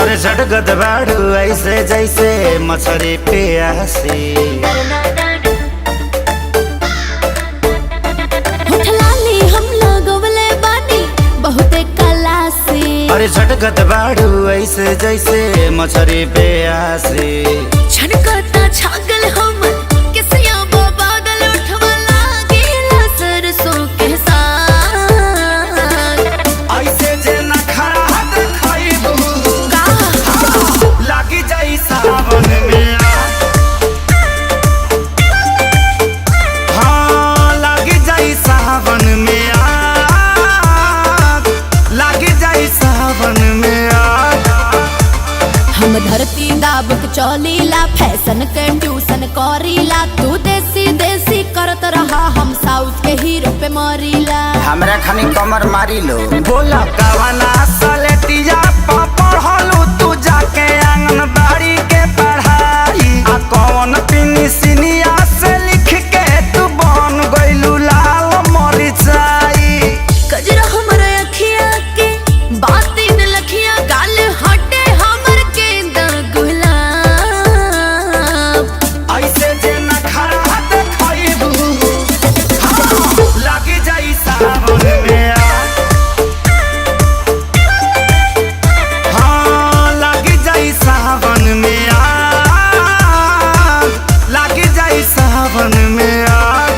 अरे झटगत बाड़ू ऐसे जैसे मछली प्यासी। हम लगवले बानी बहुते कला से। अरे झटगत बाड़ू ऐसे जैसे मछली प्यासी। छनकता छागल हम किसिया वो बादल उठवला गीला सरसों के साथ। ऐसे जे न खड़ा देखइबू लागी जाई सावन में। हाँ लागी जाई सावन में आग, लागी जाई सावन में आग। हम धरती दाब के चौलीला फैशन के ट्यूशन करीला। तू देसी देसी करत रहा हम साउथ के हीरो पे मरीला। हमरा खानी कमर मारी लो। बोला कवना सलेटिया पढ़लू तू जाके आंगनबाड़ी के पढ़ाई। आ कौन पिनिसिनिया से लिख के तू बन गइलू लाल मरिचाई। कजरा हमर अखिया के बाती न लखिया गाल हटे हमर के दगुलाब। ऐसे जे न खड़ा देखइबू लागी जाई सावन में आग। हाँ लागी जाई सावन में आग, लागी जाई सावन में आग।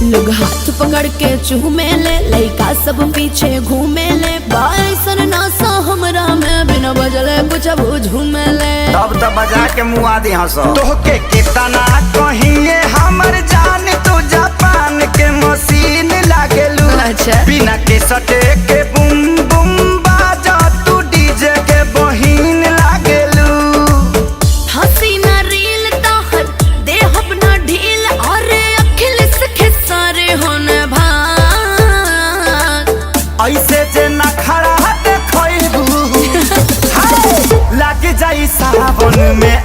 लोग हाथ पकड़ के चूमे ले लइका सब पीछे घूमे ले। बाइसन नासा हमरा में बिना बजले कुछ अब झूमे ले। तब तो बजा के मुआ दी हंस तोहके कितना कहिए हमर जान तू जापान के मशीन लागेलू। अच्छा। बिना के सटे के बुम बुम बाजा तू डीजे के बहिन लागेलू। हंसी ना रील तोहर देहब ना ढील और अखिल सखे सारे होने भाग। ऐसे जे न खड़ा देखइबू लाग जाई सावन में